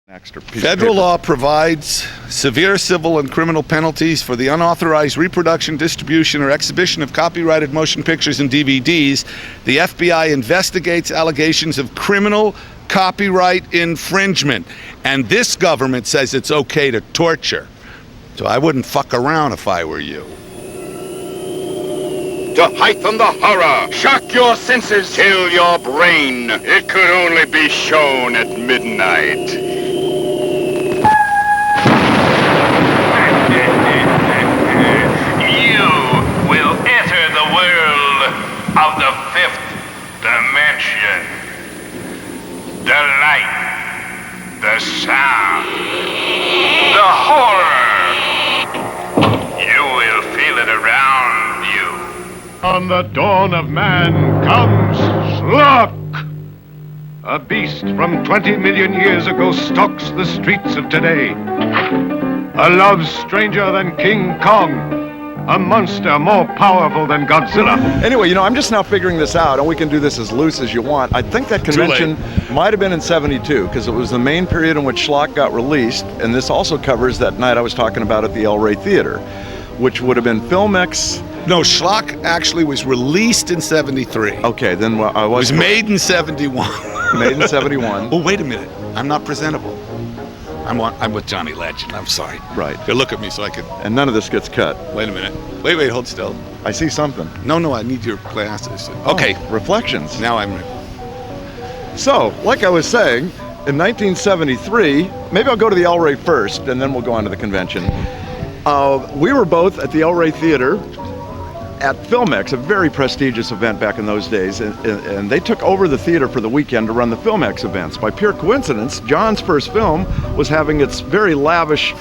Federal law provides severe civil and criminal penalties for the unauthorized reproduction, distribution, or exhibition of copyrighted motion pictures and DVDs. The FBI investigates allegations of criminal copyright infringement, and this government says it's okay to torture. So I wouldn't fuck around if I were you. To heighten the horror, shock your senses, chill your brain. It could only be shown at midnight. You will enter the world of the fifth dimension. The light, the sound, the horror. You will feel it around you. On the dawn of man comes Schlock. A beast from 20 million years ago stalks the streets of today. A love stranger than King Kong. A monster more powerful than Godzilla. Anyway, I'm just now figuring this out, and we can do this as loose as you want. I think that convention might have been in '72, because it was the main period in which Schlock got released, and this also covers that night I was talking about at the El Rey Theater, which would have been Filmex. No, Schlock actually was released in '73. Okay, then I was... It was made in '71. Made in '71. Oh, wait a minute. I'm not presentable. I'm with Johnny Legend. I'm sorry. Right. Here, look at me so I could... And none of this gets cut. Wait a minute. Wait, hold still. I see something. No, I need your glasses. Okay. Oh, reflections. Now I'm... So, like I was saying, in 1973, maybe I'll go to the El Rey first, and then we'll go on to the convention. We were both at the El Rey Theater at Filmex, a very prestigious event back in those days, and they took over the theater for the weekend to run the Filmex events. By pure coincidence, John's first film was having its very lavish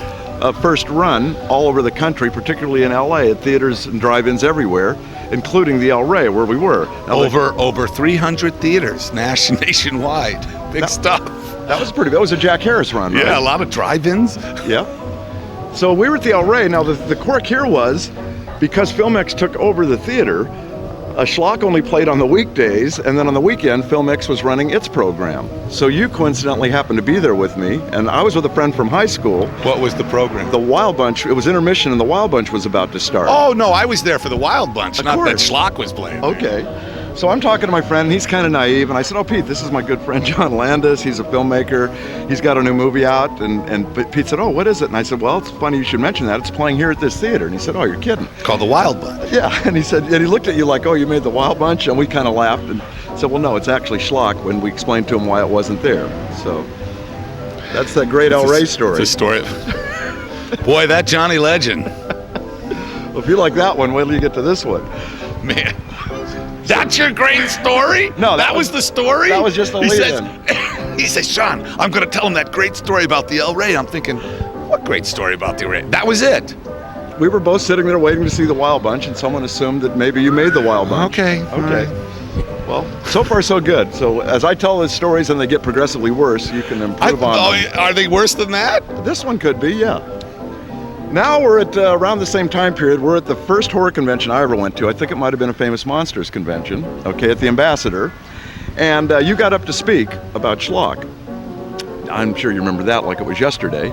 first run all over the country, particularly in LA, at theaters and drive-ins everywhere, including the El Rey, where we were. Over 300 theaters nationwide. Big stuff. That was a Jack Harris run, right? Yeah, a lot of drive-ins. Yeah. So we were at the El Rey. Now the quirk here was, because Filmex took over the theater, Schlock only played on the weekdays, and then on the weekend, Filmex was running its program. So you coincidentally happened to be there with me, and I was with a friend from high school. What was the program? The Wild Bunch. It was intermission, and the Wild Bunch was about to start. Oh, no, I was there for the Wild Bunch, not that Schlock was playing. Okay. So I'm talking to my friend, and he's kind of naive, and I said, "Oh, Pete, this is my good friend John Landis. He's a filmmaker. He's got a new movie out." And Pete said, "Oh, what is it?" And I said, "Well, it's funny you should mention that. It's playing here at this theater." And he said, "Oh, you're kidding." Called the Wild Bunch. Yeah, and he looked at you like, "Oh, you made the Wild Bunch?" And we kind of laughed and said, "Well, no, it's actually Schlock," when we explained to him why it wasn't there. So that's that great El Rey story. It's a story. Boy, that Johnny Legend. Well, if you like that one, wait till you get to this one. Man. That's your great story? No, that was the story? That was just the lead-in. He says, "Sean, I'm going to tell him that great story about the El Rey." I'm thinking, what great story about the El Rey? That was it. We were both sitting there waiting to see the Wild Bunch, and someone assumed that maybe you made the Wild Bunch. Okay. Right. Well, so far so good. So as I tell the stories and they get progressively worse, you can improve on them. Are they worse than that? This one could be, yeah. Now we're at around the same time period. We're at the first horror convention I ever went to. I think it might have been a Famous Monsters convention, okay, at the Ambassador. And you got up to speak about Schlock. I'm sure you remember that like it was yesterday.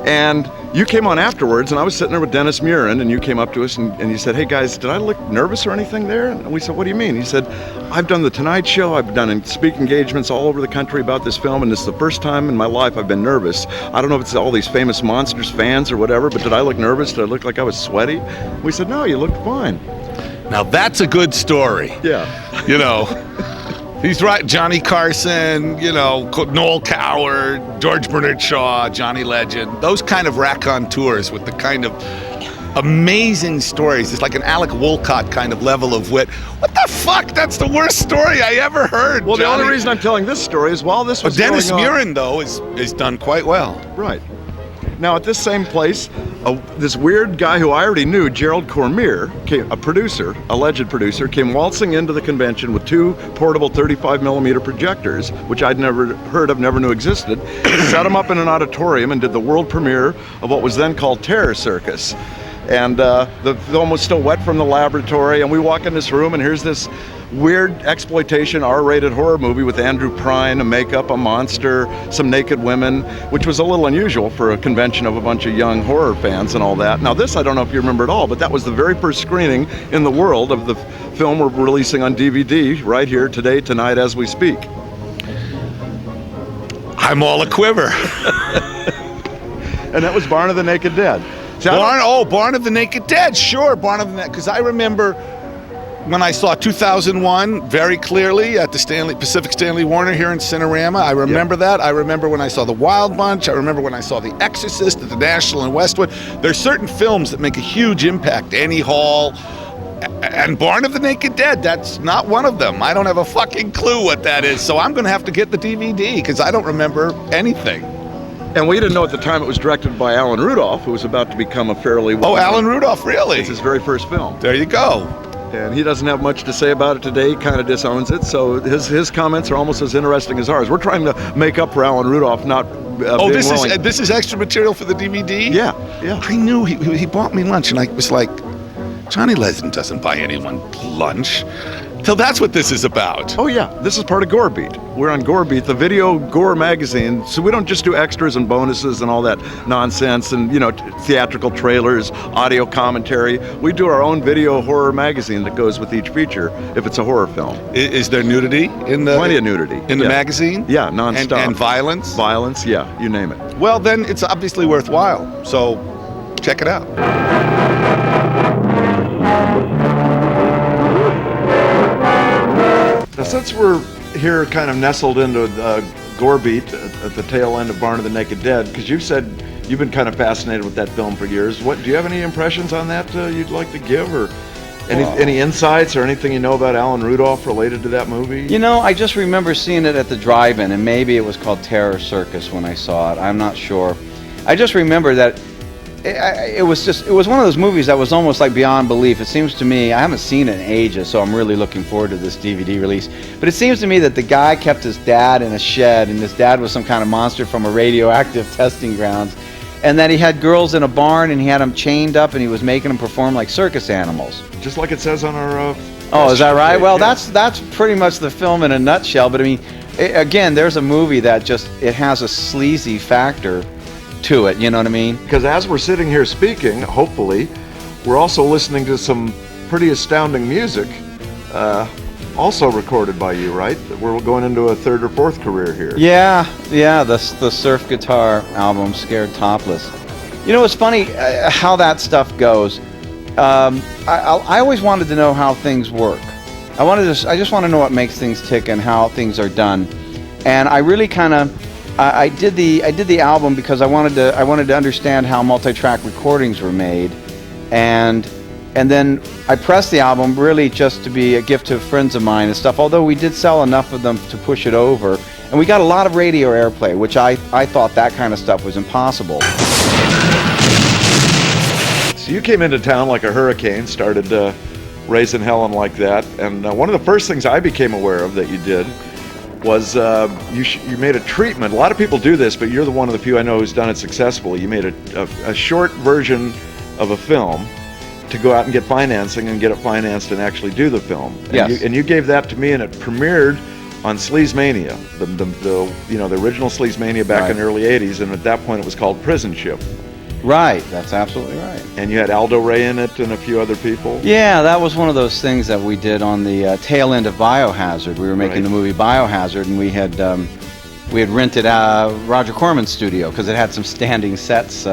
And you came on afterwards, and I was sitting there with Dennis Murin, and you came up to us and you said, "Hey guys, did I look nervous or anything there?" And we said, "What do you mean?" He said, "I've done the Tonight Show, I've done speaking engagements all over the country about this film, and this is the first time in my life I've been nervous. I don't know if it's all these Famous Monsters fans or whatever, but did I look nervous? Did I look like I was sweaty?" We said, "No, you looked fine." Now that's a good story. Yeah. He's right. Johnny Carson, Noel Coward, George Bernard Shaw, Johnny Legend, those kind of raconteurs with the kind of amazing stories. It's like an Alec Wolcott kind of level of wit. What the fuck? That's the worst story I ever heard. Well, Johnny. The only reason I'm telling this story is while this was Dennis going on, Murin, though, is done quite well. Right. Now, at this same place, this weird guy who I already knew, Gerald Cormier, alleged producer, came waltzing into the convention with two portable 35mm projectors, which I'd never heard of, never knew existed, set them up in an auditorium and did the world premiere of what was then called Terror Circus. And the film was still wet from the laboratory, and we walk in this room, and here's this weird exploitation R-rated horror movie with Andrew Prine, a makeup, a monster, some naked women, which was a little unusual for a convention of a bunch of young horror fans and all that. Now this, I don't know if you remember at all, but that was the very first screening in the world of the film we're releasing on DVD right here today, tonight, as we speak. I'm all a quiver. And that was Barn of the Naked Dead. See, Barn of the Naked Dead, sure, Barn of the Naked, because I remember when I saw 2001 very clearly at the Pacific Stanley Warner here in Cinerama. I remember that. I remember when I saw The Wild Bunch. I remember when I saw The Exorcist at the National in Westwood. There's certain films that make a huge impact. Annie Hall and Barn of the Naked Dead, that's not one of them. I don't have a fucking clue what that is, so I'm going to have to get the DVD because I don't remember anything. And we didn't know at the time it was directed by Alan Rudolph, who was about to become a fairly well-known. Oh, Alan Rudolph, really? It's his very first film. There you go. And he doesn't have much to say about it today. He kind of disowns it. So his comments are almost as interesting as ours. We're trying to make up for Alan Rudolph not this is extra material for the DVD? Yeah. I knew he bought me lunch, and I was like, Johnny Lesden doesn't buy anyone lunch. So that's what this is about. Oh yeah, this is part of Gore Beat. We're on Gore Beat, the video gore magazine. So we don't just do extras and bonuses and all that nonsense and, theatrical trailers, audio commentary. We do our own video horror magazine that goes with each feature if it's a horror film. Is there nudity in the... Plenty of nudity. In the magazine? Yeah, nonstop. And violence? Violence, yeah, you name it. Well, then it's obviously worthwhile. So check it out. Now, since we're here kind of nestled into Gore Beat at the tail end of Barn of the Naked Dead, because you've said you've been kind of fascinated with that film for years, do you have any impressions on that you'd like to give, or any insights or anything you know about Alan Rudolph related to that movie? I just remember seeing it at the drive-in, and maybe it was called Terror Circus when I saw it. I'm not sure. I just remember that it was one of those movies that was almost like beyond belief. It seems to me, I haven't seen it in ages, so I'm really looking forward to this DVD release. But it seems to me that the guy kept his dad in a shed, and his dad was some kind of monster from a radioactive testing grounds, and that he had girls in a barn, and he had them chained up, and he was making them perform like circus animals. Just like it says on our... Oh, is that right? Well, yeah. That's pretty much the film in a nutshell. But I mean, again, there's a movie that it has a sleazy factor to it, you know what I mean? Because as we're sitting here speaking, hopefully, we're also listening to some pretty astounding music, also recorded by you, right? We're going into a third or fourth career here. Yeah, the surf guitar album, Scared Topless. It's funny how that stuff goes. I always wanted to know how things work. I just want to know what makes things tick and how things are done. And I really kind of I did the album because I wanted to understand how multi-track recordings were made, and then I pressed the album really just to be a gift to friends of mine and stuff. Although we did sell enough of them to push it over, and we got a lot of radio airplay, which I thought that kind of stuff was impossible. So you came into town like a hurricane, started raising Helen like that, and one of the first things I became aware of that you did was you made a treatment. A lot of people do this, but you're one of the few I know who's done it successfully. You made a short version of a film to go out and get financing and get it financed and actually do the film. And yes. You gave that to me, and it premiered on Sleazemania, the original Sleazemania back in the early '80s, and at that point it was called Prison Ship. Right, that's absolutely right. And you had Aldo Ray in it and a few other people. Yeah, that was one of those things that we did on the tail end of Biohazard. We were making the movie Biohazard, and we had rented Roger Corman's studio because it had some standing sets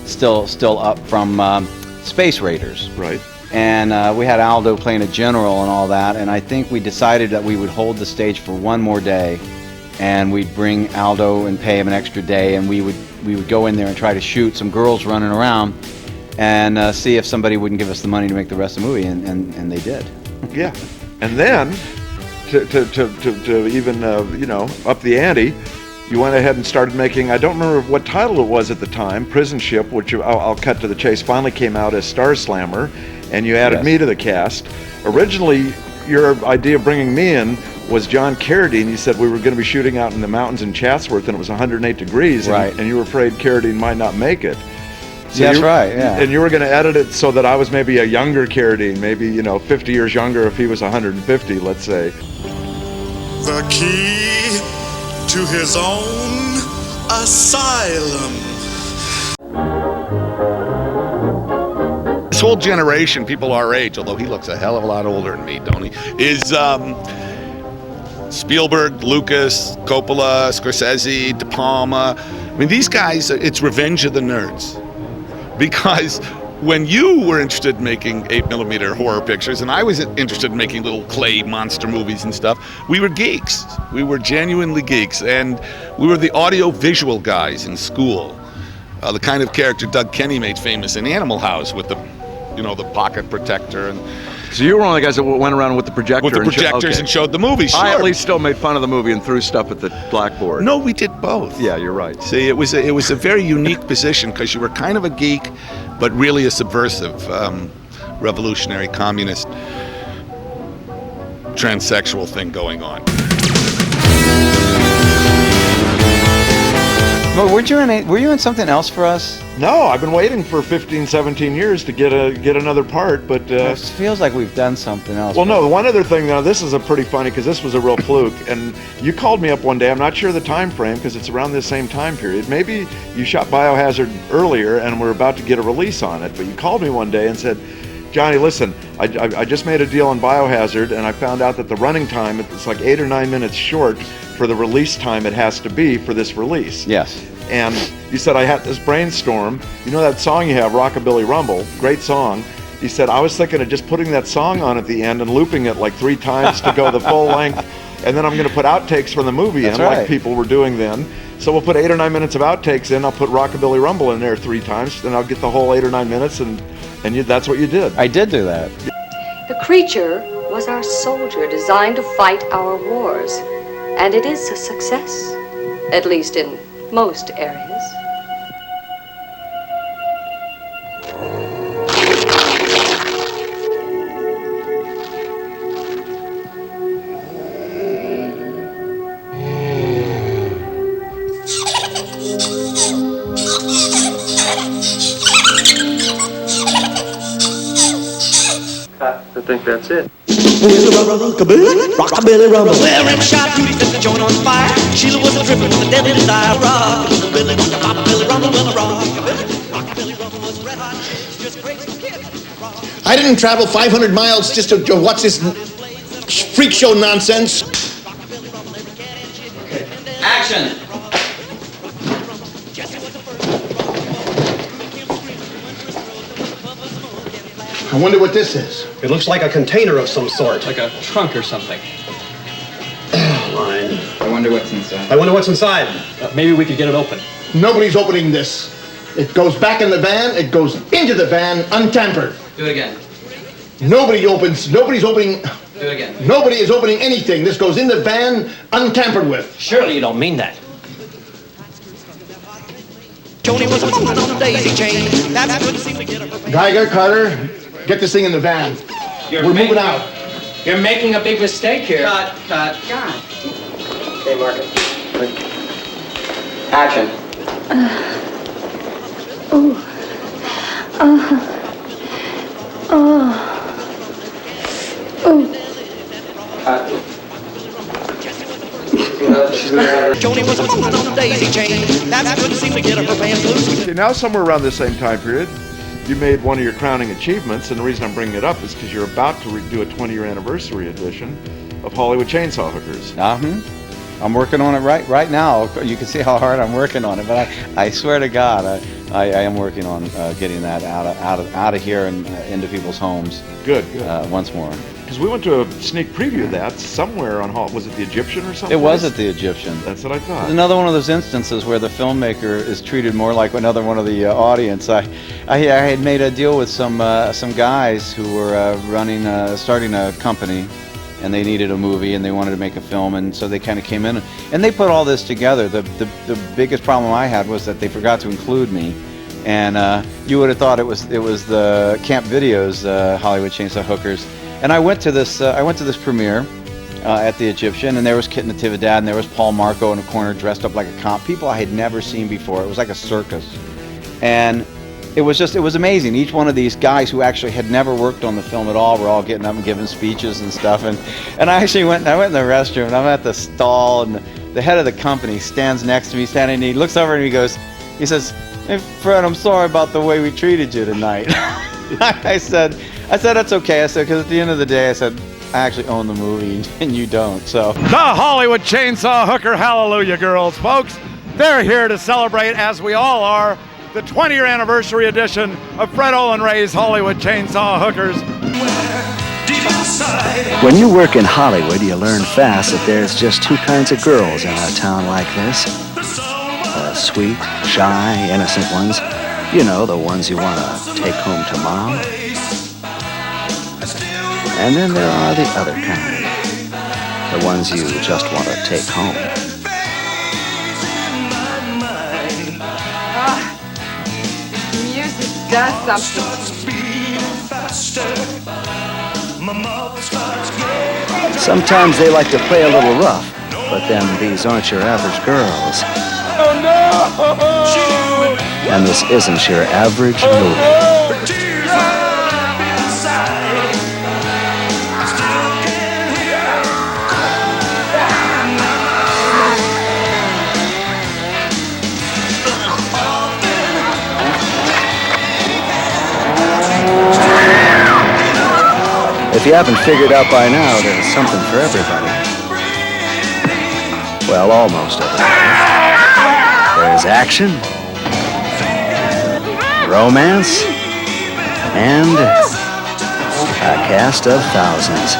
still up from Space Raiders. Right. And we had Aldo playing a general and all that, and I think we decided that we would hold the stage for one more day, and we'd bring Aldo and pay him an extra day, and we would go in there and try to shoot some girls running around and see if somebody wouldn't give us the money to make the rest of the movie, and they did. Yeah. And then to even up the ante, you went ahead and started making, I don't remember what title it was at the time, Prison Ship, which I'll cut to the chase, finally came out as Star Slammer, and you added me to the cast. Originally, your idea of bringing me in was John Carradine. You said we were going to be shooting out in the mountains in Chatsworth, and it was 108 degrees, right. And you were afraid Carradine might not make it. That's right, yeah. And you were going to edit it so that I was maybe a younger Carradine, maybe, 50 years younger if he was 150, let's say. The key to his own asylum. This whole generation, people our age, although he looks a hell of a lot older than me, don't he? Is Spielberg, Lucas, Coppola, Scorsese, De Palma. I mean, these guys, it's Revenge of the Nerds. Because when you were interested in making 8mm horror pictures, and I was interested in making little clay monster movies and stuff, we were geeks. We were genuinely geeks. And we were the audio-visual guys in school. The kind of character Doug Kenny made famous in Animal House with the pocket protector. And So you were one of the guys that went around with the projector. with the projectors and showed the movie. Sure. I at least still made fun of the movie and threw stuff at the blackboard. No, we did both. Yeah, you're right. See, it was a very unique position because you were kind of a geek, but really a subversive, revolutionary, communist, transsexual thing going on. But were you in something else for us? No, I've been waiting for 15, 17 years to get another part, but... It feels like we've done something else. Well, no, one other thing, though, this is a pretty funny, because this was a real fluke, and you called me up one day, I'm not sure the time frame, because it's around this same time period. Maybe you shot Biohazard earlier, and we're about to get a release on it, but you called me one day and said, Johnny, listen, I just made a deal on Biohazard, and I found out that the running time, it's like 8 or 9 minutes short for the release time it has to be for this release. Yes. And you said, I had this brainstorm. You know that song you have, Rockabilly Rumble? Great song. He said, I was thinking of just putting that song on at the end and looping it like 3 times to go the full length. And then I'm going to put outtakes from the movie in, like people were doing then. So we'll put 8 or 9 minutes of outtakes in. I'll put Rockabilly Rumble in there 3 times. Then I'll get the whole 8 or 9 minutes. And that's what you did. I did do that. The creature was our soldier designed to fight our wars. And it is a success, at least in most areas. I think that's it. Rockabilly rumble. Well, Rim shot Judy set the joint on fire. Sheila was a trippin' with a deadly desire. Rockabilly, rockabilly rumble, well, rockabilly rumble was red hot chicks, just great kids. I didn't travel 500 miles just to watch this freak show nonsense. Okay. Action. I wonder what this is. It looks like a container of some sort. Like a trunk or something. Line. I wonder what's inside. I wonder what's inside. Maybe we could get it open. Nobody's opening this. It goes back in the van, it goes into the van untampered. Do it again. Nobody's opening, Do it again. nobody is opening anything. This goes in the van untampered with. Surely you don't mean that. Joni was a woman on a daisy chain. That couldn't seem to get her. Geiger, Carter, get this thing in the van. We're moving out. You're making a big mistake here. Cut. God. Okay, mark it. Action. Joni was a woman on a daisy chain. That couldn't seem to get her pants loose. Okay, now somewhere around the same time period, you made one of your crowning achievements, and the reason I'm bringing it up is because you're about to do a 20-year anniversary edition of Hollywood Chainsaw Hookers. I'm working on it right now. You can see how hard I'm working on it, but I swear to God, I am working on getting that out of here and into people's homes. Good. Once more. Because we went to a sneak preview of that somewhere on was it the Egyptian or something? It was at the Egyptian. That's what I thought. It's another one of those instances where the filmmaker is treated more like another one of the audience. I had made a deal with some guys who were starting a company, and they needed a movie and they wanted to make a film, and so they kind of came in and they put all this together. The biggest problem I had was that they forgot to include me, and you would have thought it was the Camp Video's Hollywood Chainsaw Hookers. And I went to this premiere at the Egyptian, and there was Kit Natividad, and there was Paul Marco in a corner dressed up like a cop. People I had never seen before. It was like a circus. And it was amazing. Each one of these guys who actually had never worked on the film at all were all getting up and giving speeches and stuff. And I actually went in the restroom, and I'm at the stall, and the head of the company stands next to me, and he looks over and he says, "Hey Fred, I'm sorry about the way we treated you tonight." I said that's okay. I said, because at the end of the day, I said, I actually own the movie and you don't. So the Hollywood Chainsaw Hooker Hallelujah Girls, folks, they're here to celebrate, as we all are, the 20-year anniversary edition of Fred Olen Ray's Hollywood Chainsaw Hookers. When you work in Hollywood, you learn fast that there's just two kinds of girls in a town like this. Sweet, shy, innocent ones. You know, the ones you want to take home to mom. And then there are the other kind. The ones you just want to take home. Music does something. Sometimes they like to play a little rough, but then these aren't your average girls. Oh no! And this isn't your average movie. If you haven't figured out by now, there's something for everybody. Well, almost everybody. There's action, romance, and a cast of thousands.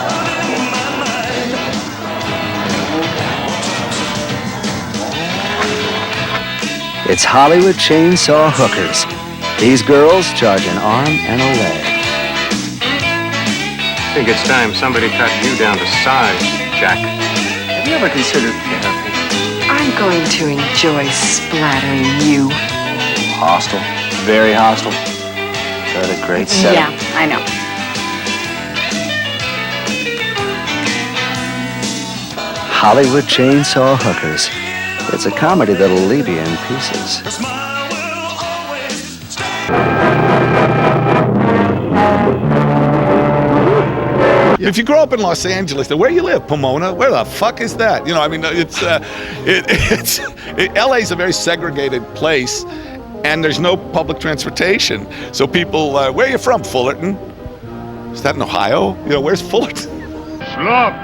It's Hollywood Chainsaw Hookers. These girls charge an arm and a leg. I think it's time somebody cut you down to size, Jack. Have you ever considered therapy? I'm going to enjoy splattering you. Hostile. Very hostile. Got a great set. Yeah, I know. Hollywood Chainsaw Hookers. It's a comedy that'll leave you in pieces. If you grow up in Los Angeles, where you live, Pomona, where the fuck is that? You know, I mean, LA's a very segregated place, and there's no public transportation. So people, where are you from, Fullerton? Is that in Ohio? You know, where's Fullerton? Schluck!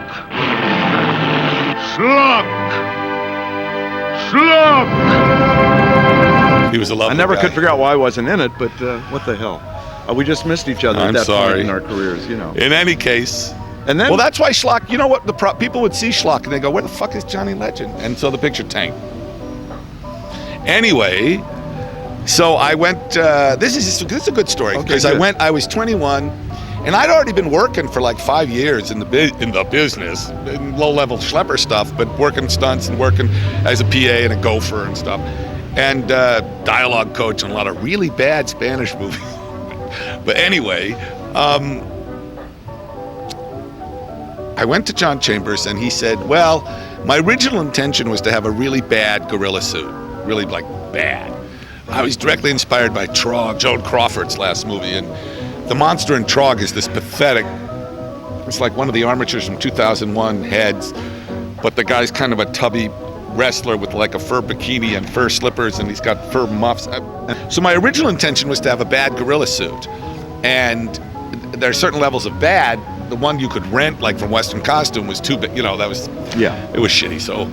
Schluck! Schluck! He was a lovely I never guy. could figure out why I wasn't in it, but what the hell? We just missed each other I'm at that sorry. point in our careers, you know. In any case. And then, well, that's why Schlock, you know what, people would see Schlock and they go, where the fuck is Johnny Legend? And so the picture tanked. Anyway, so I went, this is a good story, because I was 21, and I'd already been working for like 5 years in the business, in low-level schlepper stuff, but working stunts and working as a PA and a gopher and stuff, and dialogue coach on a lot of really bad Spanish movies. But anyway, I went to John Chambers and he said, well, my original intention was to have a really bad gorilla suit, really like bad. I was directly inspired by Trog, Joan Crawford's last movie, and the monster in Trog is this pathetic, it's like one of the armatures from 2001 heads, but the guy's kind of a tubby wrestler with like a fur bikini and fur slippers, and he's got fur muffs. So my original intention was to have a bad gorilla suit, and there are certain levels of bad. The one you could rent, like from Western Costume, was too big. You know, that was, it was shitty. So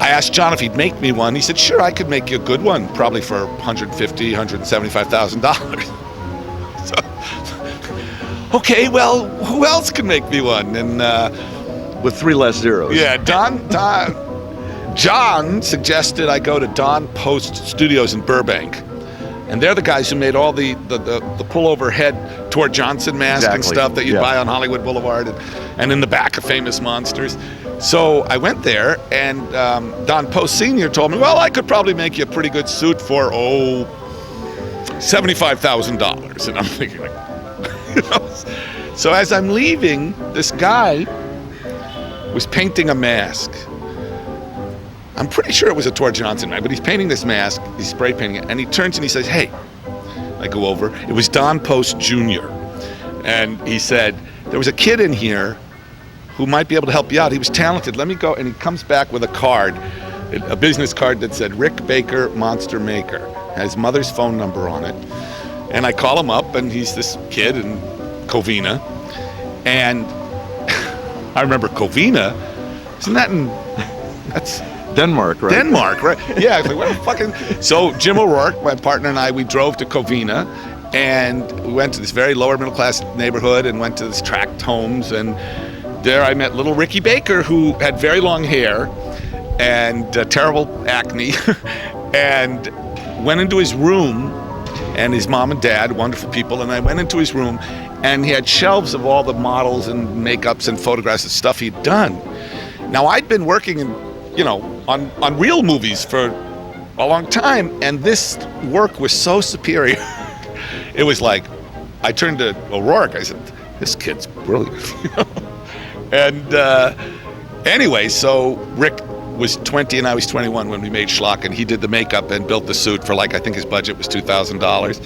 I asked John if he'd make me one. He said, sure, I could make you a good one, probably for $150,000, $175,000. So, okay, well, who else can make me one? And with 3 less zeros. Yeah, John suggested I go to Don Post Studios in Burbank. And they're the guys who made all the pullover head Tor Johnson mask and stuff that you'd buy on Hollywood Boulevard and in the back of Famous Monsters. So I went there, and Don Post Sr. told me, well, I could probably make you a pretty good suit for, $75,000. And I'm thinking, like, you know. So as I'm leaving, this guy was painting a mask. I'm pretty sure it was a Tor Johnson man, but he's painting this mask, he's spray painting it, and he turns and he says, hey, I go over. It was Don Post Jr. And he said, there was a kid in here who might be able to help you out. He was talented. Let me go. And he comes back with a card, a business card that said Rick Baker, Monster Maker. Has mother's phone number on it. And I call him up, and he's this kid in Covina. And I remember Covina. Isn't that that's Denmark, right? Denmark, right? Yeah. I was like, what the fucking... So Jim O'Rourke, my partner, and I, we drove to Covina, and we went to this very lower middle class neighborhood and went to this tract homes, and there I met little Ricky Baker, who had very long hair and terrible acne, and went into his room, and his mom and dad, wonderful people, and I went into his room, and he had shelves of all the models and makeups and photographs and stuff he'd done. Now, I'd been working on real movies for a long time, and this work was so superior. It was like, I turned to O'Rourke, I said, this kid's brilliant. And anyway, so Rick was 20 and I was 21 when we made Schlock, and he did the makeup and built the suit for, like, I think his budget was $2,000,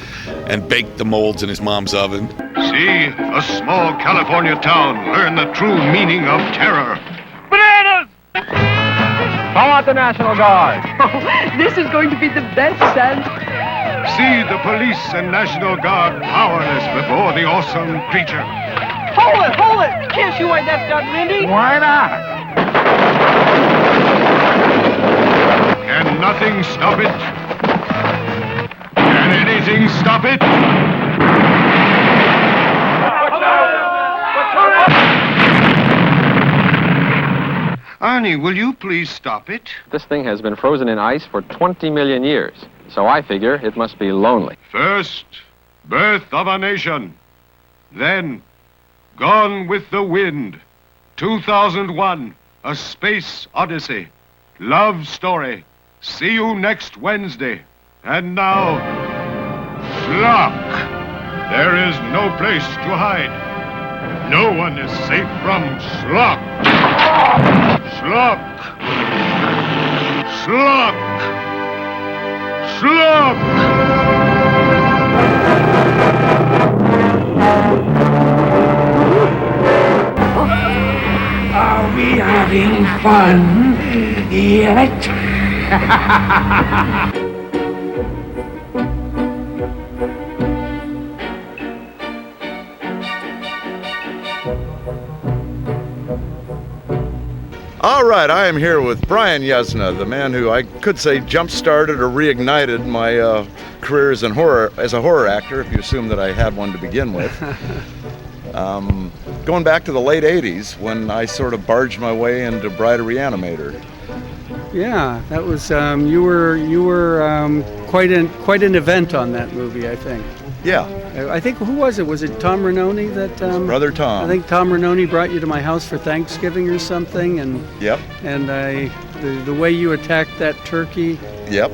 and baked the molds in his mom's oven. See a small California town learn the true meaning of terror. Bananas! Call out the National Guard. This is going to be the best, Santa. See the police and National Guard powerless before the awesome creature. Hold it, hold it! Can't you wait that stuff, Mindy? Why not? Can nothing stop it? Can anything stop it? Arnie, will you please stop it? This thing has been frozen in ice for 20 million years, so I figure it must be lonely. First, birth of a nation. Then, Gone with the Wind. 2001, A Space Odyssey. Love story. See you next Wednesday. And now, Schlock. There is no place to hide. No one is safe from Schlock. Schlock. Schlock. Schlock. Are we having fun yet? All right, I am here with Brian Yesna, the man who I could say jump-started or reignited my career as a horror actor, if you assume that I had one to begin with. Going back to the late 80s when I sort of barged my way into Bride a Reanimator. Yeah, that was you were quite an event on that movie, I think. Yeah. I think, who was it? Was it Tom Ranoni that? Brother Tom. I think Tom Ranoni brought you to my house for Thanksgiving or something, and yep. And the way you attacked that turkey. Yep.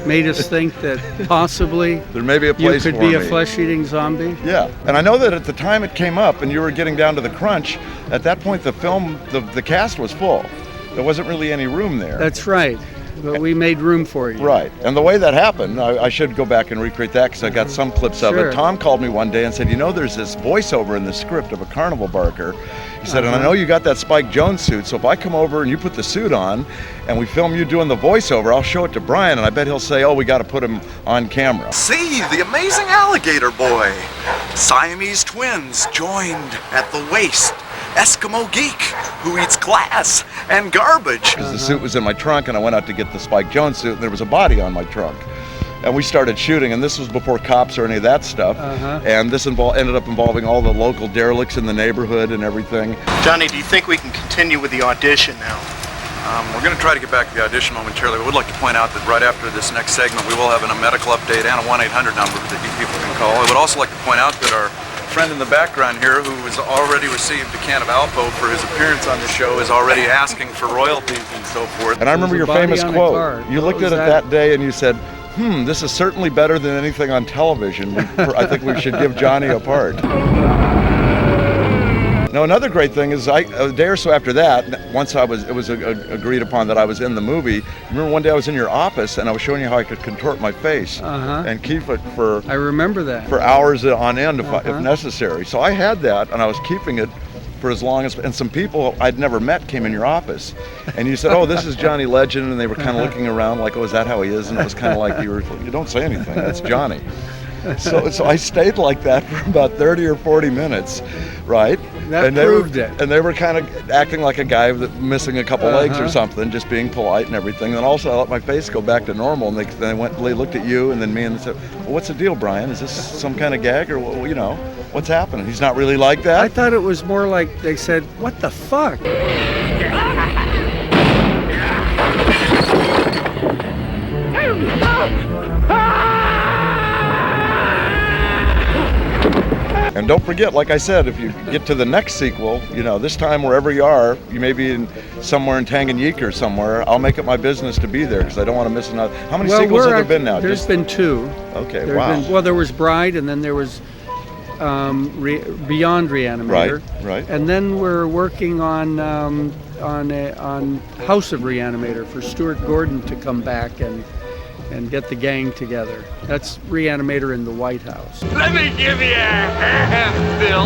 Made us think that possibly there may be a place you could be a flesh-eating zombie. Yeah, and I know that at the time it came up and you were getting down to the crunch, at that point the film, the cast was full. There wasn't really any room there. That's right, but we made room for you. Right, and the way that happened, I should go back and recreate that because I got some clips of it. Tom called me one day and said, you know, there's this voiceover in the script of a carnival barker. He said, and I know you got that Spike Jonze suit, so if I come over and you put the suit on and we film you doing the voiceover, I'll show it to Brian and I bet he'll say, oh, we got to put him on camera. See, the amazing alligator boy. Siamese twins joined at the waist. Eskimo geek who eats glass and garbage. Because the suit was in my trunk and I went out to get the Spike Jonze suit and there was a body on my trunk. And we started shooting, and this was before cops or any of that stuff. And this ended up involving all the local derelicts in the neighborhood and everything. Johnny, do you think we can continue with the audition now? We're going to try to get back to the audition momentarily. We would like to point out that right after this next segment, we will have a medical update and a 1-800 number that you people can call. I would also like to point out that our friend in the background here, who has already received a can of Alpo for his appearance on the show, is already asking for royalties and so forth. And I remember your famous quote. You looked at it that day and you said, this is certainly better than anything on television. I think we should give Johnny a part. No, another great thing is a day or so after that, once it was agreed upon that I was in the movie. Remember one day I was in your office and I was showing you how I could contort my face and keep it for. I remember that. For hours on end if necessary. So I had that and I was keeping it for as long as, and some people I'd never met came in your office, and you said, "Oh, this is Johnny Legend," and they were kind of looking around like, "Oh, is that how he is?" And it was kind of like you don't say anything. That's Johnny. So I stayed like that for about 30 or 40 minutes, right? That proved it. And they were kind of acting like a guy missing a couple legs or something, just being polite and everything. And then also I let my face go back to normal, and they looked at you and then me and they said, "Well, what's the deal, Brian? Is this some kind of gag or what's happening? He's not really like that." I thought it was more like they said, "What the fuck?" And don't forget, like I said, if you get to the next sequel, this time wherever you are, you may be somewhere in Tanganyika or somewhere, I'll make it my business to be there because I don't want to miss another. How many sequels have there been now? There's been 2. Okay, wow. There was Bride, and then there was Beyond Reanimator. Right. And then we're working on House of Reanimator for Stuart Gordon to come back and get the gang together. That's Reanimator in the White House. Let me give you a hand, Bill.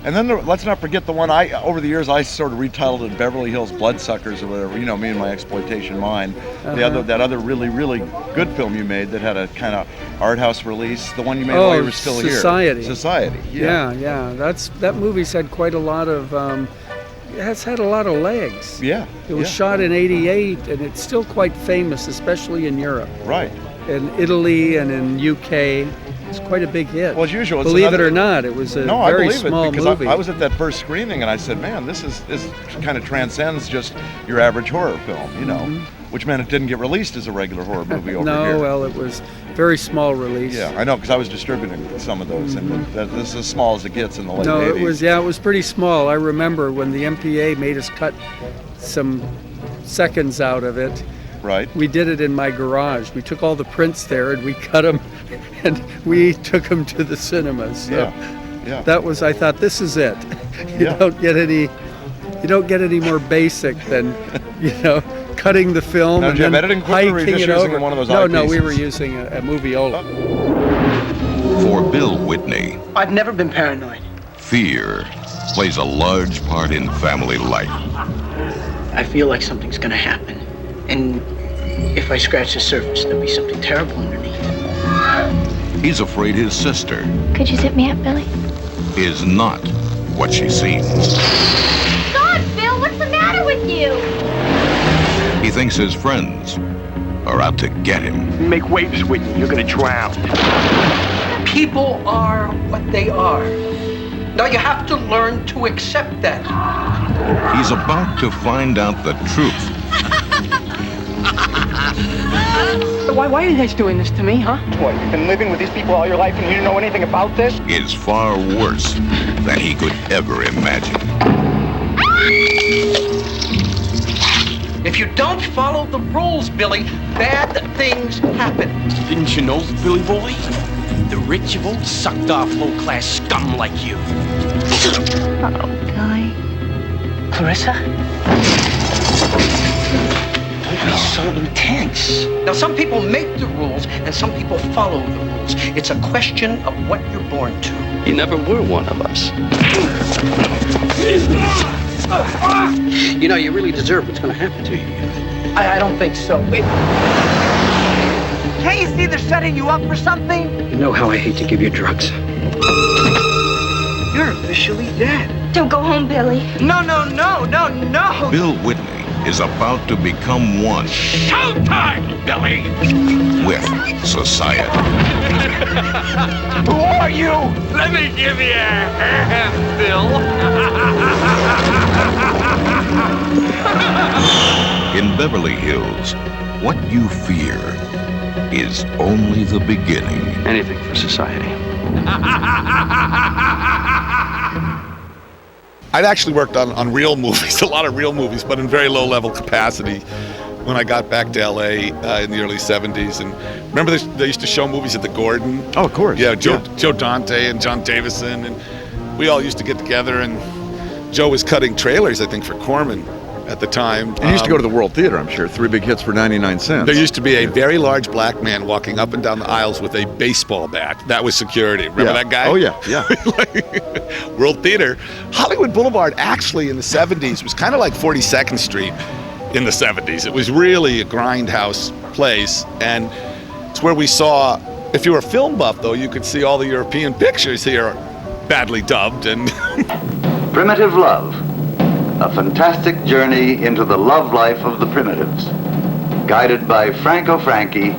And then let's not forget the one over the years I sort of retitled it Beverly Hills Bloodsuckers or whatever. Me and my exploitation mind. That other really, really good film you made that had a kind of art house release. The one you made while you were still Society. here. Society. Yeah. That movie's had quite a lot of. It has had a lot of legs. Yeah. It was shot in '88, and it's still quite famous, especially in Europe. Right. In Italy and in UK. It's quite a big hit. Well, as usual, believe it or not, it was a very small movie. I was at that first screening and I said, "Man, this kind of transcends just your average horror film," which meant it didn't get released as a regular horror movie over here. No, well, it was very small release. Yeah, I know, because I was distributing some of those, and this is as small as it gets in the late 80s. No, it was pretty small. I remember when the MPA made us cut some seconds out of it. Right. We did it in my garage. We took all the prints there and we cut them, and we took them to the cinemas. So yeah. That was. I thought, this is it. You don't get any more basic than cutting the film now, and did you then have editing equipment, or were you just using one of those No, we were using a moviola. For Bill Whitney, I've never been paranoid. fear plays a large part in family life. I feel like something's gonna happen. And if I scratch the surface, there'll be something terrible underneath. He's afraid his sister Could you zip me up, Billy? is not what she seems. God, Bill, what's the matter with you? He thinks his friends are out to get him. Make waves, Whitney. You're gonna drown. People are what they are. Now you have to learn to accept that. He's about to find out the truth. Why are you guys doing this to me, huh? What, you've been living with these people all your life and you didn't know anything about this? Is far worse than he could ever imagine. If you don't follow the rules, Billy, bad things happen. Didn't you know, Billy Boy? The rich have all sucked off low-class scum like you. Uh-oh, Billy. Clarissa? Don't be so intense. Now, some people make the rules, and some people follow the rules. It's a question of what you're born to. You never were one of us. You know, you really deserve what's going to happen to you. I don't think so. Wait. Can't you see they're setting you up for something? You know how I hate to give you drugs. You're officially dead. Don't go home, Billy. No. Bill Whitney is about to become one. Showtime, Billy! With society. Who are you? Let me give you a hand, Bill. In Beverly Hills, what you fear is only the beginning. Anything for society. I'd actually worked on real movies, a lot of real movies, but in very low level capacity. when I got back to LA in the early 70s. And remember they used to show movies at the Gordon? Oh, of course. Yeah, Joe Dante and John Davison. And we all used to get together, and Joe was cutting trailers, I think, for Corman at the time. And you used to go to the World Theater, I'm sure. 3 big hits for 99 cents. There used to be a very large black man walking up and down the aisles with a baseball bat. That was security. Remember that guy? Oh, yeah. World Theater. Hollywood Boulevard, actually, in the 70s, was kind of like 42nd Street in the 70s. It was really a grindhouse place. And it's where we saw, if you were a film buff, though, you could see all the European pictures here, badly dubbed. And Primitive Love. A fantastic journey into the love life of the primitives. Guided by Franco Franchi,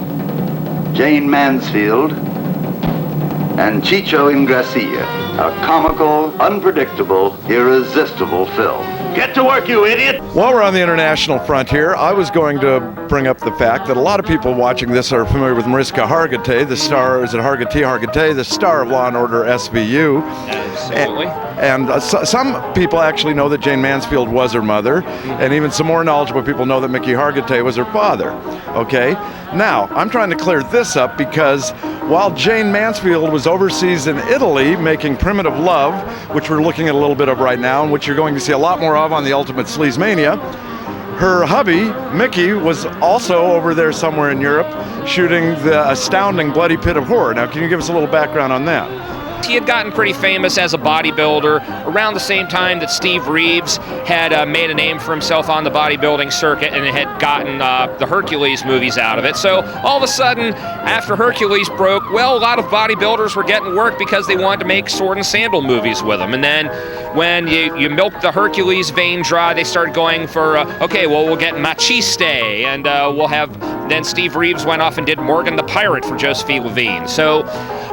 Jane Mansfield, and Chicho Ingracia. A comical, unpredictable, irresistible film. Get to work, you idiot! While we're on the international front here, I was going to bring up the fact that a lot of people watching this are familiar with Mariska Hargitay, the star, is it Hargitay, the star of Law & Order SVU. Absolutely. And some people actually know that Jane Mansfield was her mother, and even some more knowledgeable people know that Mickey Hargitay was her father. Okay? Now, I'm trying to clear this up because while Jane Mansfield was overseas in Italy making Primitive Love, which we're looking at a little bit of right now, and which you're going to see a lot more of on the Ultimate Sleazemania, her hubby, Mickey, was also over there somewhere in Europe shooting the astounding Bloody Pit of Horror. Now, can you give us a little background on that? He had gotten pretty famous as a bodybuilder around the same time that Steve Reeves had made a name for himself on the bodybuilding circuit and had gotten the Hercules movies out of it. So all of a sudden, after Hercules broke, well, a lot of bodybuilders were getting work because they wanted to make sword and sandal movies with them. And then when you milk the Hercules vein dry, they started going for, okay, well, we'll get Machiste, and we'll have, then Steve Reeves went off and did Morgan the Pirate for Josephine Levine. So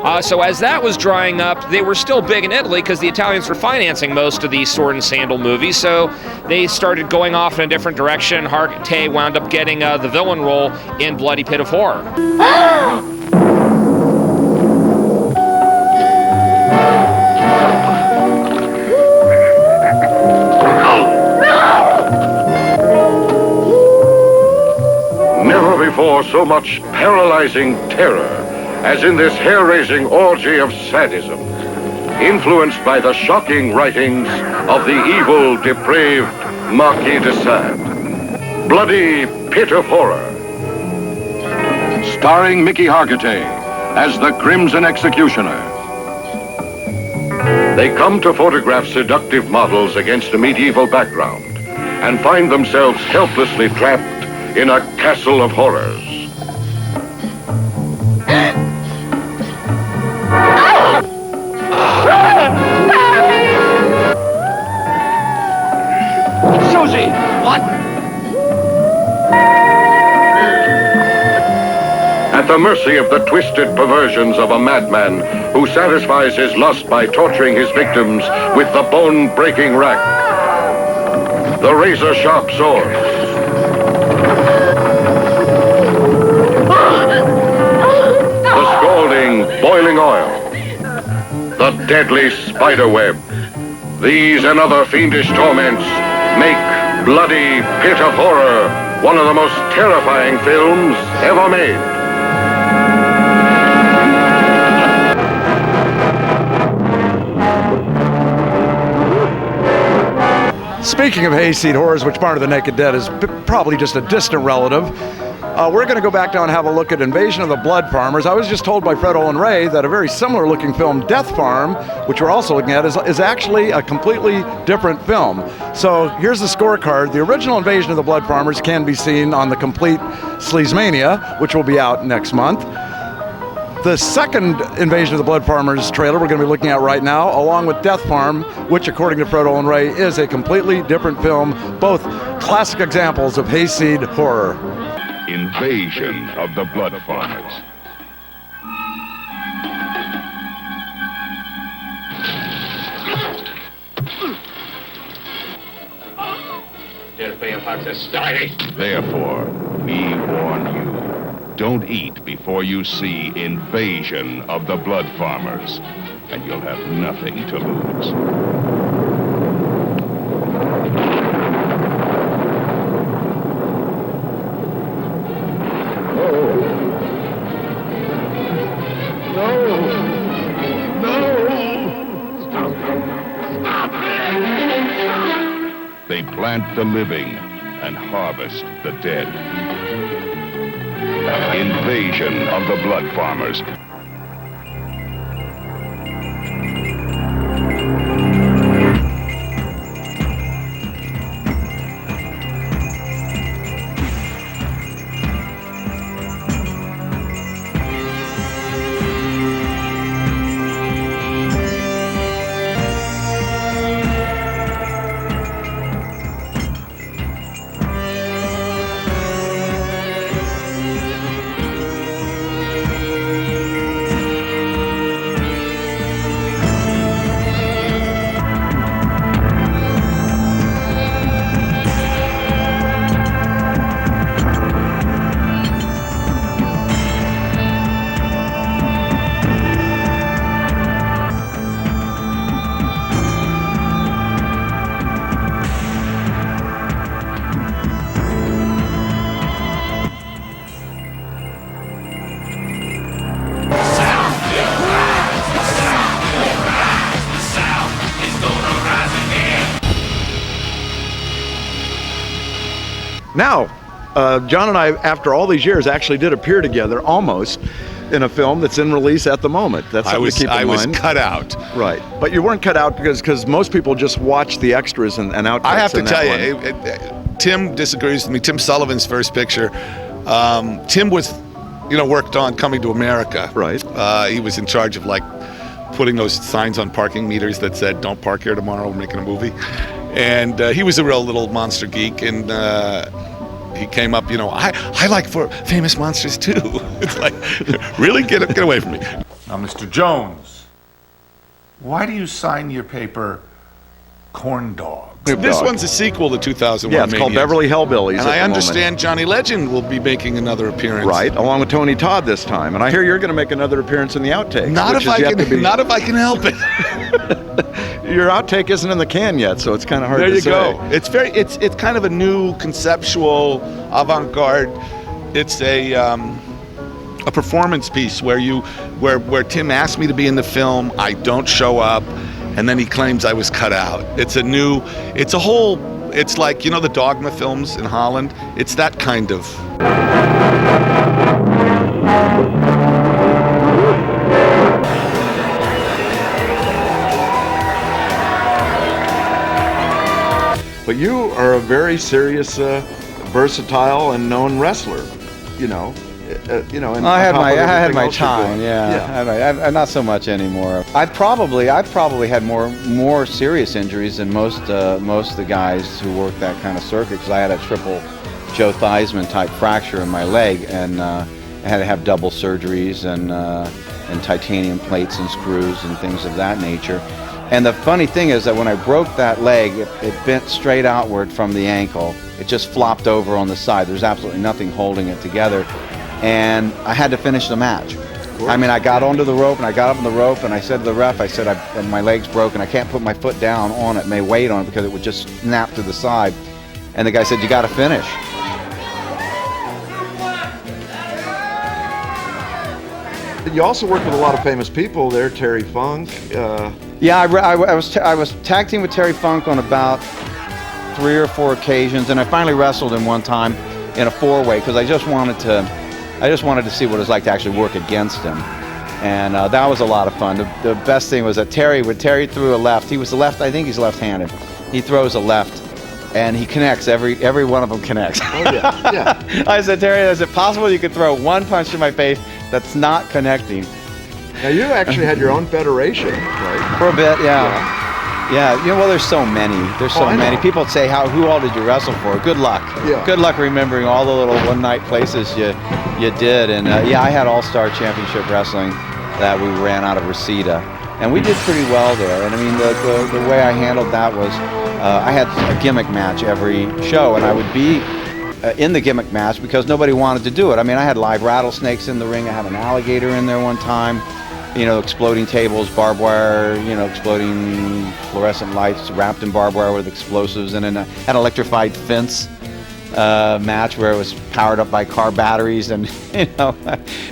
as that was drying up, they were still big in Italy because the Italians were financing most of these sword and sandal movies, so they started going off in a different direction. Hargitay wound up getting the villain role in Bloody Pit of Horror. Never before so much paralyzing terror as in this hair-raising orgy of sadism, influenced by the shocking writings of the evil, depraved Marquis de Sade. Bloody Pit of Horror. Starring Mickey Hargitay as the Crimson Executioner. They come to photograph seductive models against a medieval background and find themselves helplessly trapped in a castle of horrors. Susie! What? At the mercy of the twisted perversions of a madman who satisfies his lust by torturing his victims with the bone-breaking rack. The razor-sharp swords. The scalding, boiling oil. The deadly spider web. These and other fiendish torments make Bloody Pit of Horror one of the most terrifying films ever made. Speaking of hayseed horrors, which Part of the Naked Dead is probably just a distant relative, we're going to go back now and have a look at Invasion of the Blood Farmers. I was just told by Fred Olin Ray that a very similar looking film, Death Farm, which we're also looking at, is actually a completely different film. So here's the scorecard. The original Invasion of the Blood Farmers can be seen on the complete Sleazemania, which will be out next month. The second Invasion of the Blood Farmers trailer we're going to be looking at right now, along with Death Farm, which according to Fred Olin Ray is a completely different film, both classic examples of hayseed horror. Invasion of the Blood Farmers. Therefore, we warn you, don't eat before you see Invasion of the Blood Farmers, and you'll have nothing to lose. plant the living and harvest the dead. Invasion of the Blood Farmers. Now, John and I, after all these years, actually did appear together almost in a film that's in release at the moment. That's something to keep in mind. I was cut out. Right. But you weren't cut out because most people just watch the extras and outtakes. I have to tell you, Tim disagrees with me. Tim Sullivan's first picture, Tim was, worked on Coming to America. Right. He was in charge of putting those signs on parking meters that said, "Don't park here tomorrow, we're making a movie." And he was a real little monster geek, and he came up, I like for famous monsters too. It's like, really? Get away from me. Now, Mr. Jones, why do you sign your paper Corn Dog? This one's a sequel to 2001 Yeah, it's called Maniacs. Beverly Hellbillies. And I understand Johnny Legend will be making another appearance. Right, along with Tony Todd this time. And I hear you're going to make another appearance in the outtakes. Not if I can help it. Your outtake isn't in the can yet, so it's kind of hard there to say. There you go. It's kind of a new conceptual avant-garde. It's a performance piece where Tim asked me to be in the film. I don't show up, and then he claims I was cut out. It's like, the Dogma films in Holland? It's that kind of. But you are a very serious, versatile, and known wrestler. I had my time. Yeah. Not so much anymore. I've probably had more serious injuries than most of the guys who work that kind of circuit, because I had a triple Joe Theismann type fracture in my leg, and I had to have double surgeries and titanium plates and screws and things of that nature. And the funny thing is that when I broke that leg, it bent straight outward from the ankle. It just flopped over on the side. There's absolutely nothing holding it together. And I had to finish the match. I mean, I got onto the rope, and I got up on the rope, and I said to the ref, my leg's broken. I can't put my foot down on it, may weight on it, because it would just snap to the side. And the guy said, "You got to finish." You also worked with a lot of famous people there, Terry Funk. Yeah, I was tag team with Terry Funk on about 3 or 4 occasions, and I finally wrestled him one time in a 4-way, because I just wanted to see what it was like to actually work against him, and that was a lot of fun. The best thing was that Terry threw a left. He was I think he's left-handed. He throws a left, and he connects. Every one of them connects. Oh yeah. I said, "Terry, is it possible you could throw one punch to my face that's not connecting?" Now you actually had your own federation, right? For a bit, yeah. Yeah, well, there's so many. There's so many. People say, who all did you wrestle for? Good luck. Yeah. Good luck remembering all the little one-night places you did. And I had All-Star Championship Wrestling that we ran out of Reseda, and we did pretty well there. And I mean, the way I handled that was I had a gimmick match every show, and I would be in the gimmick match because nobody wanted to do it. I mean, I had live rattlesnakes in the ring. I had an alligator in there one time. Exploding tables, barbed wire, exploding fluorescent lights wrapped in barbed wire with explosives, and then an electrified fence match where it was powered up by car batteries, and and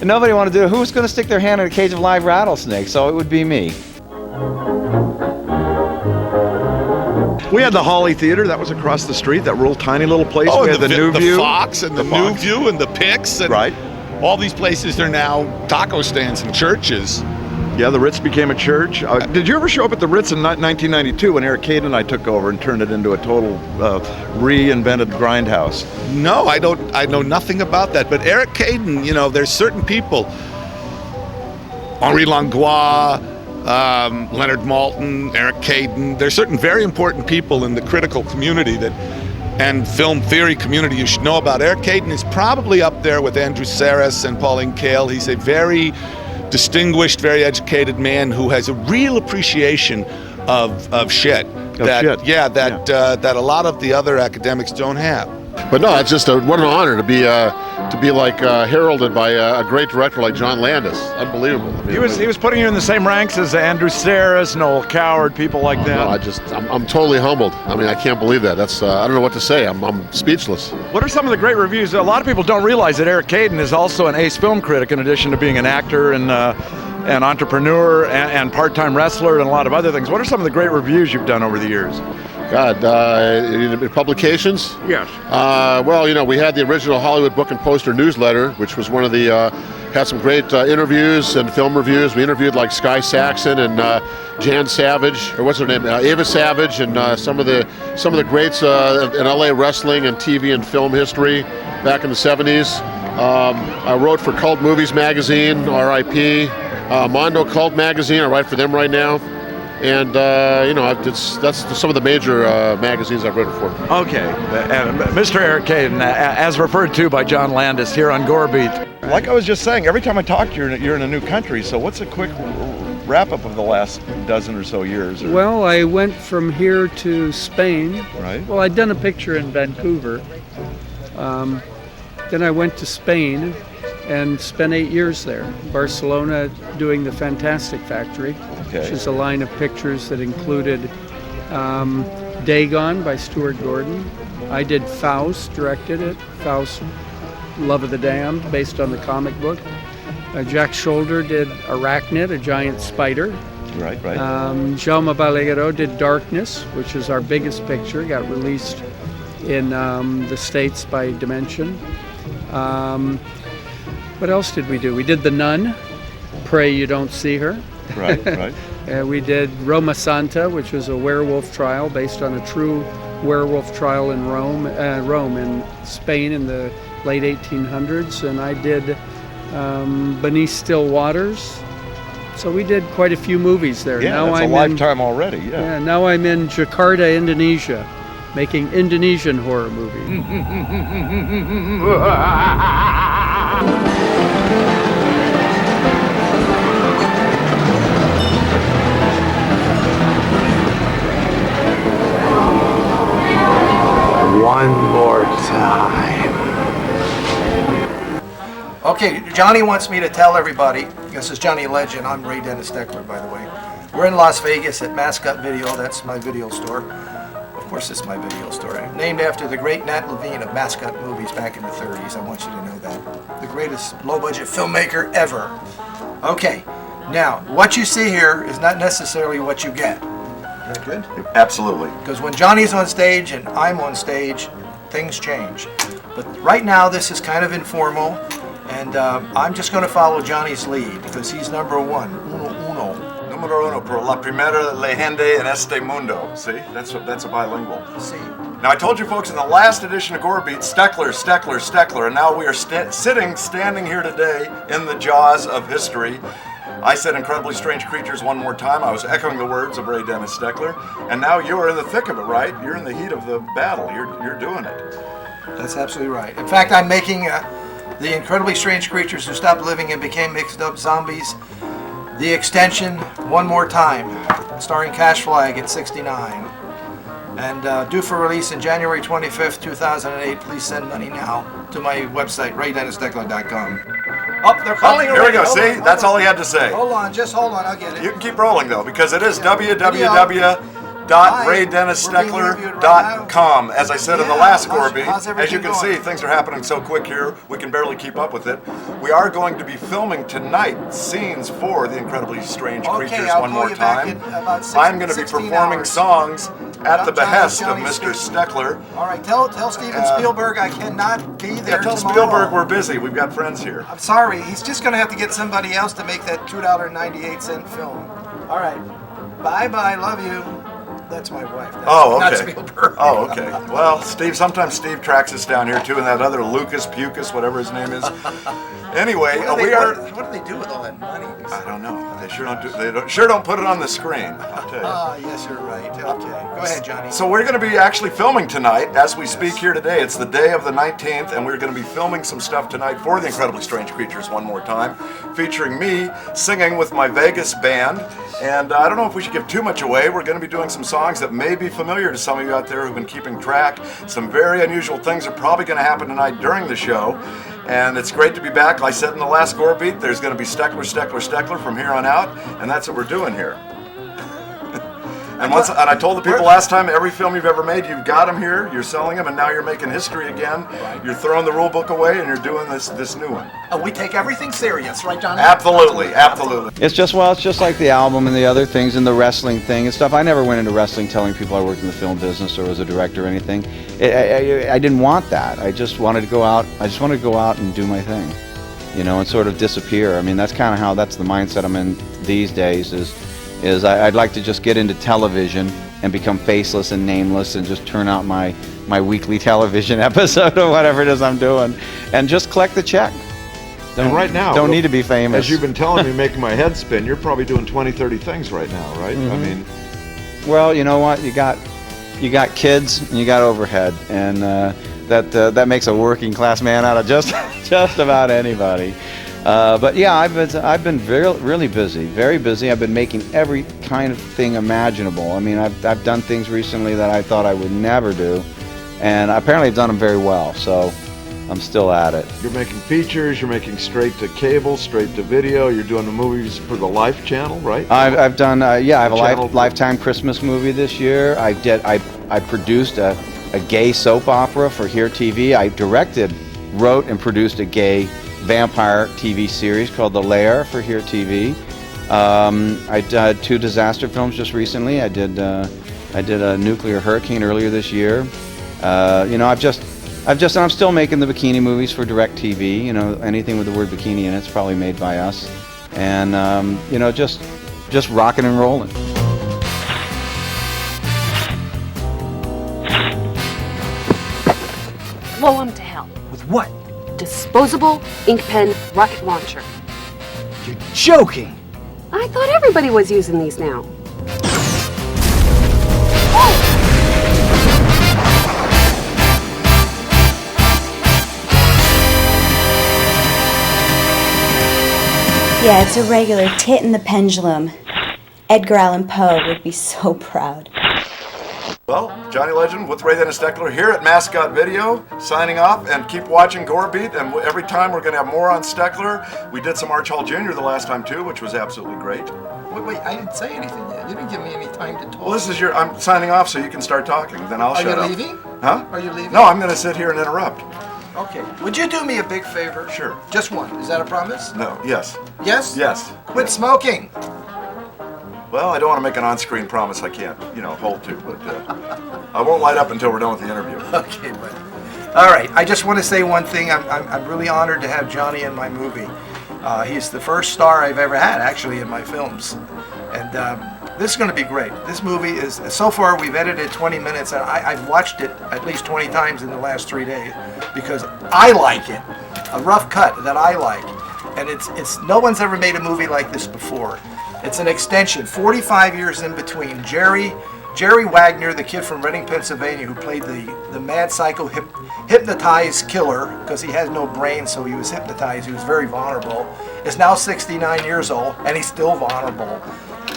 nobody wanted to do it. Who was going to stick their hand in a cage of live rattlesnakes? So it would be me. We had the Holly Theater, that was across the street, that real tiny little place. Oh, we and had the New View. Fox and the New View and the Pix. And right. All these places are now taco stands and churches. Yeah, the Ritz became a church. Did you ever show up at the Ritz in 1992 when Eric Caden and I took over and turned it into a total reinvented grindhouse? No, I know nothing about that. But Eric Caden, you know, there's certain people, Henri Langlois, Leonard Maltin, Eric Caden. There's certain very important people in the critical community and film theory community you should know about. Eric Caden is probably up there with Andrew Saris and Pauline Kael. He's a very distinguished, very educated man who has a real appreciation of shit. That a lot of the other academics don't have. But no, it's just what an honor to be heralded by a great director like John Landis. Unbelievable. I mean, he was putting you in the same ranks as Andrew Saris, Noel Coward, people like that. No, I'm totally humbled. I mean, I can't believe that. That's I don't know what to say. I'm speechless. What are some of the great reviews? A lot of people don't realize that Eric Caden is also an ace film critic in addition to being an actor and an entrepreneur and part-time wrestler and a lot of other things. What are some of the great reviews you've done over the years? God, publications? Yes. Well, you know, we had the original Hollywood Book and Poster newsletter, which was one of the, had some great interviews and film reviews. We interviewed like Sky Saxon and Jan Savage, or what's her name, Ava Savage, and some of the greats in LA wrestling and TV and film history back in the 70s. I wrote for Cult Movies Magazine, RIP, Mondo Cult Magazine, I write for them right now. And, you know, that's some of the major magazines I've written for. Okay. Mr. Eric Caden, as referred to by John Landis here on Gore Beat. Like I was just saying, every time I talk to you, you're in a new country. So what's a quick wrap-up of the last dozen or so years? Well, I went from here to Spain. Right. Well, I'd done a picture in Vancouver. Then I went to Spain and spent 8 years there. Barcelona, doing the Fantastic Factory, which is a line of pictures that included Dagon by Stuart Gordon. I did Faust, directed it. Faust, Love of the Damned, based on the comic book. Jack Shoulder did Arachnid, a giant spider. Right. Jaume Balagueró did Darkness, which is our biggest picture, got released in the States by Dimension. What else did we do? We did The Nun, Pray You Don't See Her. Right. We did Roma Santa, which was a werewolf trial based on a true werewolf trial in Rome in Spain in the late 1800s. And I did Beneath Still Waters. So we did quite a few movies there. Yeah, now that's a lifetime already. Yeah. Now I'm in Jakarta, Indonesia, making Indonesian horror movies. One more time. Okay, Johnny wants me to tell everybody, this is Johnny Legend, I'm Ray Dennis Steckler, by the way. We're in Las Vegas at Mascot Video, that's my video store. Of course, it's my video store. Named after the great Nat Levine of Mascot Movies back in the 30s, I want you to know that. The greatest low-budget filmmaker ever. Okay, now, what you see here is not necessarily what you get. Is that good? Absolutely. Because when Johnny's on stage and I'm on stage, things change. But right now, this is kind of informal, and I'm just going to follow Johnny's lead because he's number one. Uno. Numero uno por la primera legenda en este mundo. See, that's a bilingual. See. Now I told you folks in the last edition of Gore Beat, Steckler, and now we are standing here today in the jaws of history. I said incredibly strange creatures one more time. I was echoing the words of Ray Dennis Steckler, and now you are in the thick of it, right? You're in the heat of the battle. You're doing it. That's absolutely right. In fact, I'm making the incredibly strange creatures who stopped living and became mixed up zombies. The extension, one more time, starring Cash Flag at 69. And due for release in January 25th, 2008. Please send money now to my website, raydennisdeckler.com. Oh, they're calling Here we go, see? That's all he had to say. Hold on, I'll get it. You can keep rolling, though, because it is www.raydennissteckler.com. As I said in the last Gore Beat, as you can see, things are happening so quick here, we can barely keep up with it. We are going to be filming tonight scenes for the Incredibly Strange Creatures one more time. I'm going to be performing songs at the behest Johnny of Mr. speaking. Steckler. All right, tell Steven Spielberg I cannot be there Tell tomorrow. Spielberg we're busy. We've got friends here. I'm sorry. He's just going to have to get somebody else to make that $2.98 film. All right. Bye-bye. Love you. That's my wife. That's not Spielberg. Oh, okay. Well, sometimes Steve tracks us down here too, and that other Lucas Pucas, whatever his name is. Anyway, what do they do with all that money? I don't know. They sure don't put it on the screen. I'll tell you. Ah, yes, you're right. Okay, go ahead, Johnny. So we're going to be actually filming tonight as we speak here today. It's the day of the 19th, and we're going to be filming some stuff tonight for the Incredibly Strange Creatures one more time, featuring me singing with my Vegas band. And I don't know if we should give too much away. We're going to be doing some songs that may be familiar to some of you out there who've been keeping track. Some very unusual things are probably going to happen tonight during the show. And it's great to be back. Like I said in the last Gore Beat, there's going to be Steckler, Steckler, Steckler from here on out, and that's what we're doing here. And I told the people last time, every film you've ever made, you've got them here, you're selling them, and now you're making history again. Right. You're throwing the rule book away, and you're doing this new one. We take everything serious, right, Johnny? Absolutely. It's just like the album and the other things and the wrestling thing and stuff. I never went into wrestling telling people I worked in the film business or was a director or anything. I didn't want that. I just wanted to go out. And do my thing, and sort of disappear. I mean, that's kind of that's the mindset I'm in these days. Is I'd like to just get into television and become faceless and nameless and just turn out my weekly television episode or whatever it is I'm doing and just collect the check. Right now, don't need to be famous. As you've been telling me, making my head spin, you're probably doing 20, 30 things right now, right? Mm-hmm. I mean, well, you know what? You got kids and you got overhead, and that makes a working class man out of just about anybody. But yeah, I've been really busy, very busy. I've been making every kind of thing imaginable. I mean, I've done things recently that I thought I would never do, and apparently I've done them very well. So I'm still at it. You're making features. You're making straight to cable, straight to video. You're doing the movies for the Life channel, right? I've done. I have a Lifetime Christmas movie this year. I produced a gay soap opera for Here TV. I directed, wrote, and produced a gay vampire TV series called The Lair for Here TV. I did 2 disaster films just recently. I did a nuclear hurricane earlier this year. I'm still making the bikini movies for DirecTV. Anything with the word bikini in it's probably made by us. And just rocking and rolling. Blow 'em to hell. With what? Disposable ink pen rocket launcher. You're joking! I thought everybody was using these now. Yeah, it's a regular tit in the pendulum. Edgar Allan Poe would be so proud. Well, Johnny Legend with Ray Dennis Steckler here at Mascot Video, signing off, and keep watching Gore Beat, and every time we're going to have more on Steckler. We did some Arch Hall Jr. the last time too, which was absolutely great. Wait, I didn't say anything yet. You didn't give me any time to talk. Well, I'm signing off so you can start talking, then I'll shut up. Are you leaving? Huh? Are you leaving? No, I'm going to sit here and interrupt. Okay. Would you do me a big favor? Sure. Just one. Is that a promise? No. Yes. Yes? Yes. Quit smoking. Well, I don't want to make an on-screen promise I can't, hold to, but I won't light up until we're done with the interview. Okay, buddy. All right. I just want to say one thing. I'm really honored to have Johnny in my movie. He's the first star I've ever had, actually, in my films. And this is going to be great. This movie is, so far we've edited 20 minutes, and I've watched it at least 20 times in the last 3 days because I like it. A rough cut that I like. And it's no one's ever made a movie like this before. It's an extension, 45 years in between. Jerry Wagner, the kid from Reading, Pennsylvania, who played the mad psycho hypnotized killer, because he has no brain, so he was hypnotized, he was very vulnerable, is now 69 years old, and he's still vulnerable.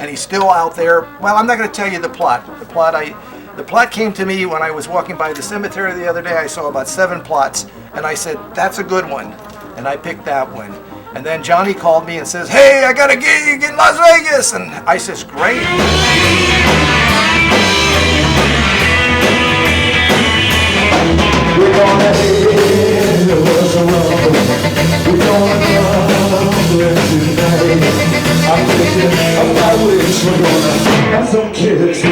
And he's still out there. Well, I'm not going to tell you the plot. The plot came to me when I was walking by the cemetery the other day. I saw about 7 plots, and I said, that's a good one. And I picked that one. And then Johnny called me and says, hey, I got a gig in Las Vegas. And I says, great. We're gonna hit the bus around. We're gonna run tonight. I'm thinking about which we're gonna have some kids.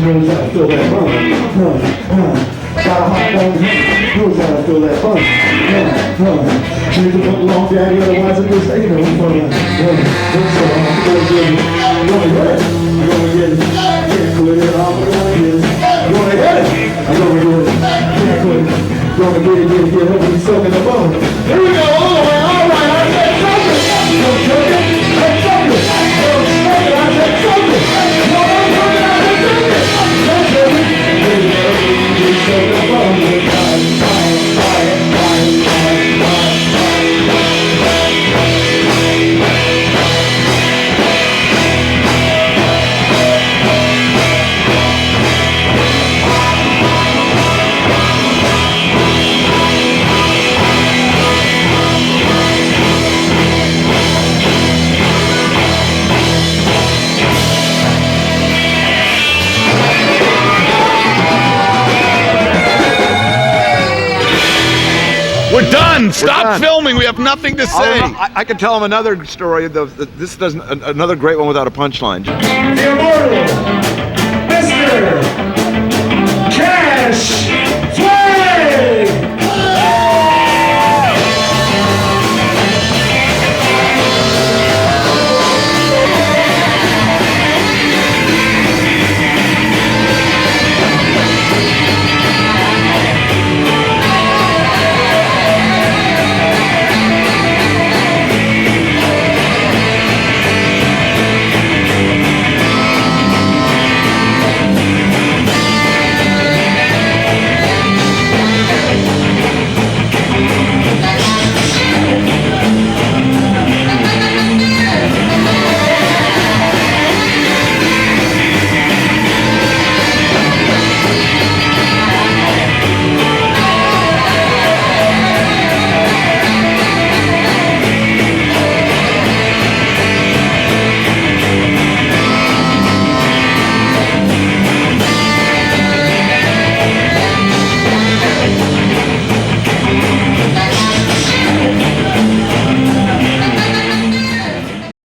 knows how to feel that fun. Got a hot dog, knows how to feel that fun. Need to put long daddy, otherwise it just ain't no fun. So I'm gonna get it. I'm gonna get it. I'm gonna get it. Can't quit it. I'm gonna get it. I'm gonna get it. I'm gonna get it. Can't quit it. Gonna get it. Hope he's soaking the bone. Here we go. All right. I said something. Don't choke it. I said something. Don't choke it. I said something. No, don't choke it. I said something. Don't choke it. Here we go. He's soaking the bone. We're done. Stop filming. We have nothing to say. I can tell him another story. This does another great one without a punchline. The immortal Mr. Cash